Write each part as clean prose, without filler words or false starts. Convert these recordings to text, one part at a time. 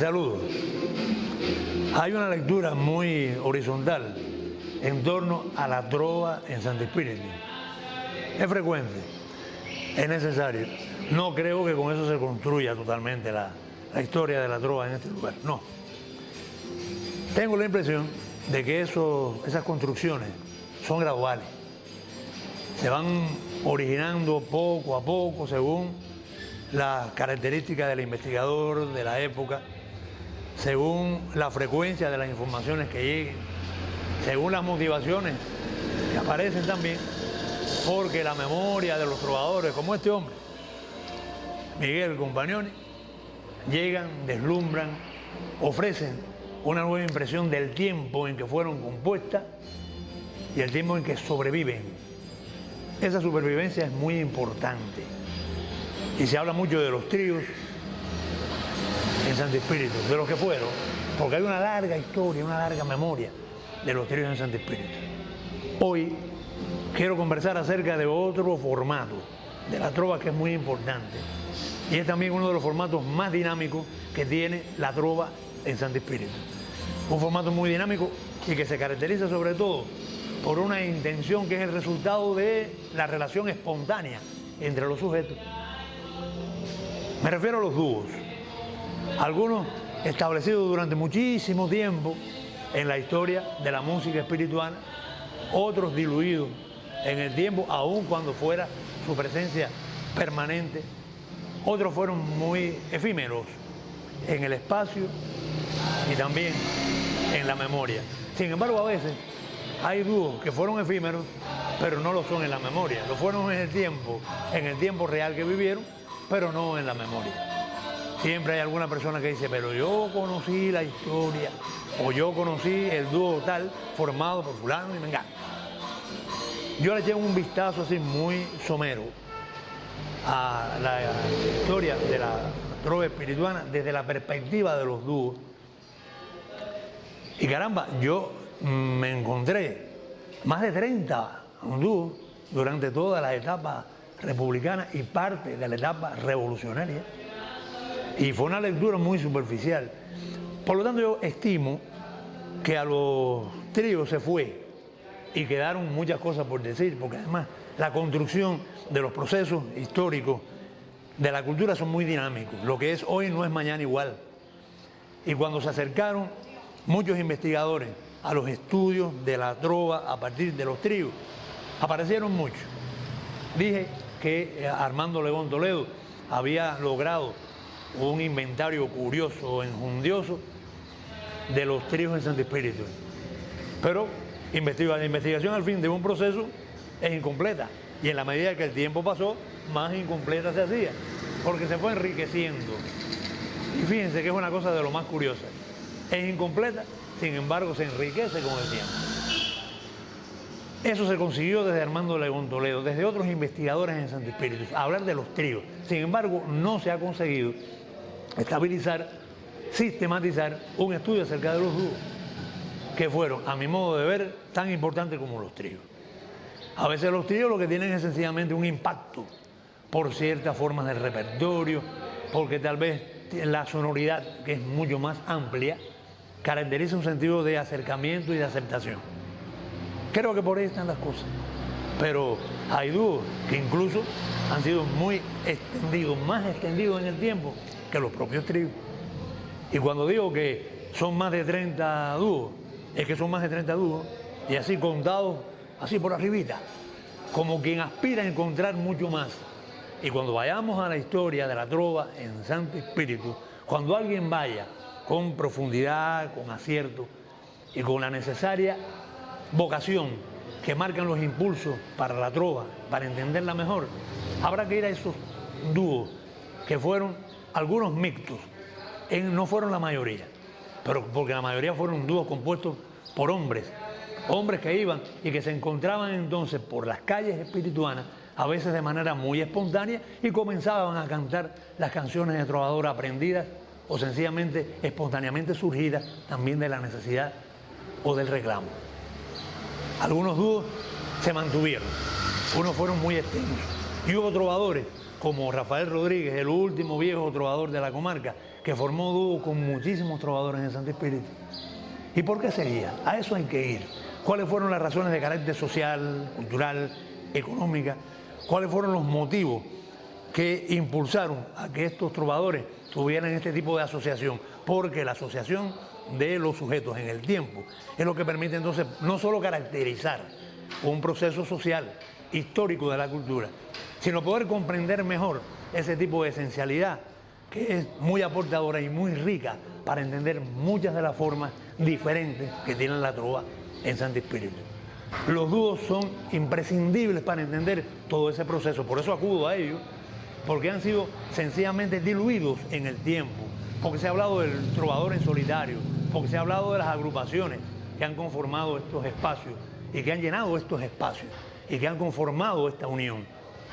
Saludos. Hay una lectura muy horizontal en torno a la trova en Santo Espíritu. Es frecuente, es necesario. No creo que con eso se construya totalmente la historia de la trova en este lugar, no. Tengo la impresión de que esas construcciones son graduales. Se van originando poco a poco según las características del investigador, de la época, según la frecuencia de las informaciones que lleguen, según las motivaciones que aparecen también, porque la memoria de los trovadores, como este hombre, Miguel Compagnoni, llegan, deslumbran, ofrecen una nueva impresión del tiempo en que fueron compuestas y el tiempo en que sobreviven. Esa supervivencia es muy importante. Y se habla mucho de los tríos en Santo Espíritu, de los que fueron, porque hay una larga historia, una larga memoria de los tríos en Santo Espíritu. Hoy quiero conversar acerca de otro formato de la trova que es muy importante y es también uno de los formatos más dinámicos que tiene la trova en Santo Espíritu. Un formato muy dinámico y que se caracteriza sobre todo por una intención que es el resultado de la relación espontánea entre los sujetos. Me refiero a los dúos, algunos establecidos durante muchísimo tiempo en la historia de la música espirituana, otros diluidos en el tiempo, aun cuando fuera su presencia permanente, otros fueron muy efímeros en el espacio y también en la memoria. Sin embargo, a veces hay dúos que fueron efímeros, pero no lo son en la memoria, lo fueron en el tiempo real que vivieron, pero no en la memoria. Siempre hay alguna persona que dice, pero yo conocí la historia, o yo conocí el dúo tal, formado por fulano y mengano. Yo le eché un vistazo así muy somero a la historia de la trova espirituana desde la perspectiva de los dúos. Y caramba, yo me encontré más de 30 dúos durante todas las etapas republicanas y parte de la etapa revolucionaria. Y fue una lectura muy superficial. Por lo tanto, yo estimo que a los tríos se fue y quedaron muchas cosas por decir, porque además la construcción de los procesos históricos de la cultura son muy dinámicos. Lo que es hoy no es mañana igual. Y cuando se acercaron muchos investigadores a los estudios de la trova a partir de los tríos, aparecieron muchos. Dije que Armando Legón Toledo había logrado un inventario curioso, enjundioso, de los tríos en Santo Espíritu. Pero la investigación al fin de un proceso es incompleta, y en la medida que el tiempo pasó, más incompleta se hacía, porque se fue enriqueciendo. Y fíjense que es una cosa de lo más curiosa. Es incompleta, sin embargo se enriquece con el tiempo. Eso se consiguió desde Armando Legón Toledo, desde otros investigadores en Santo Espíritu, hablar de los tríos. Sin embargo, no se ha conseguido estabilizar, sistematizar un estudio acerca de los dúos, que fueron, a mi modo de ver, tan importantes como los tríos. A veces los tríos lo que tienen es sencillamente un impacto por ciertas formas del repertorio, porque tal vez la sonoridad, que es mucho más amplia, caracteriza un sentido de acercamiento y de aceptación. Creo que por ahí están las cosas. Pero hay dúos que incluso han sido muy extendidos, más extendidos en el tiempo que los propios tríos. Y cuando digo que son más de 30 dúos, es que son más de 30 dúos, y así contados, así por arribita, como quien aspira a encontrar mucho más. Y cuando vayamos a la historia de la trova en Santo Espíritu, cuando alguien vaya con profundidad, con acierto y con la necesaria vocación que marcan los impulsos para la trova, para entenderla mejor, habrá que ir a esos dúos que fueron algunos mixtos, no fueron la mayoría, pero porque la mayoría fueron dúos compuestos por hombres que iban y que se encontraban entonces por las calles espirituanas, a veces de manera muy espontánea, y comenzaban a cantar las canciones de trovador aprendidas o sencillamente espontáneamente surgidas también de la necesidad o del reclamo. Algunos dúos se mantuvieron, unos fueron muy extensos, y hubo trovadores como Rafael Rodríguez, el último viejo trovador de la comarca, que formó dúo con muchísimos trovadores en Santo Espíritu. ¿Y por qué seguía? A eso hay que ir. ¿Cuáles fueron las razones de carácter social, cultural, económica? ¿Cuáles fueron los motivos que impulsaron a que estos trovadores tuvieran este tipo de asociación? Porque la asociación de los sujetos en el tiempo es lo que permite entonces no solo caracterizar un proceso social, histórico de la cultura, sino poder comprender mejor ese tipo de esencialidad que es muy aportadora y muy rica para entender muchas de las formas diferentes que tiene la trova en Santo Espíritu. Los dúos son imprescindibles para entender todo ese proceso, por eso acudo a ellos, porque han sido sencillamente diluidos en el tiempo, porque se ha hablado del trovador en solitario, porque se ha hablado de las agrupaciones que han conformado estos espacios y que han llenado estos espacios y que han conformado esta unión.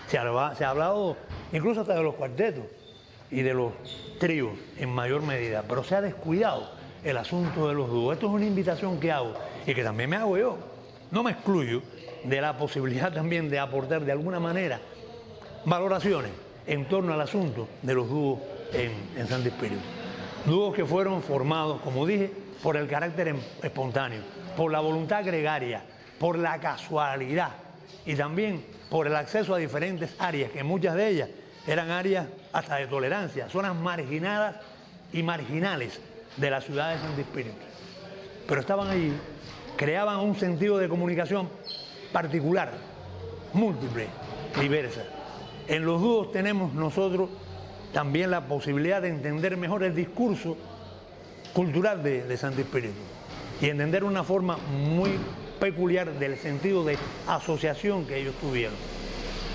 Se ha hablado incluso hasta de los cuartetos y de los tríos en mayor medida, pero se ha descuidado el asunto de los dúos. Esto es una invitación que hago y que también me hago yo. No me excluyo de la posibilidad también de aportar de alguna manera valoraciones en torno al asunto de los dúos en Santo Espíritu. Dúos que fueron formados, como dije, por el carácter espontáneo, por la voluntad gregaria, por la casualidad y también por el acceso a diferentes áreas, que muchas de ellas eran áreas hasta de tolerancia, zonas marginadas y marginales de la ciudad de Santo Espíritu. Pero estaban allí, creaban un sentido de comunicación particular, múltiple, diversa. En los dúos tenemos nosotros también la posibilidad de entender mejor el discurso cultural de Santo Espíritu y entender una forma muy peculiar del sentido de asociación que ellos tuvieron.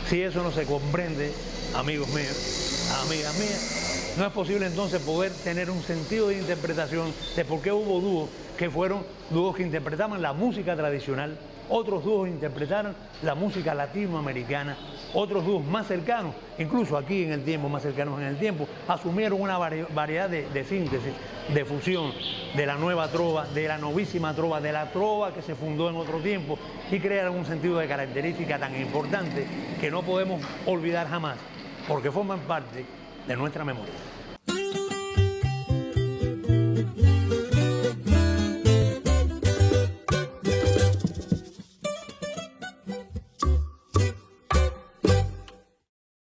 Si eso no se comprende, amigos míos, amigas mías, no es posible entonces poder tener un sentido de interpretación de por qué hubo dúos que fueron dúos que interpretaban la música tradicional, otros dúos interpretaron la música latinoamericana, otros dúos más cercanos, incluso aquí en el tiempo, más cercanos en el tiempo, asumieron una variedad de síntesis, de fusión de la nueva trova, de la novísima trova, de la trova que se fundó en otro tiempo y crearon un sentido de característica tan importante que no podemos olvidar jamás, porque forman parte de nuestra memoria.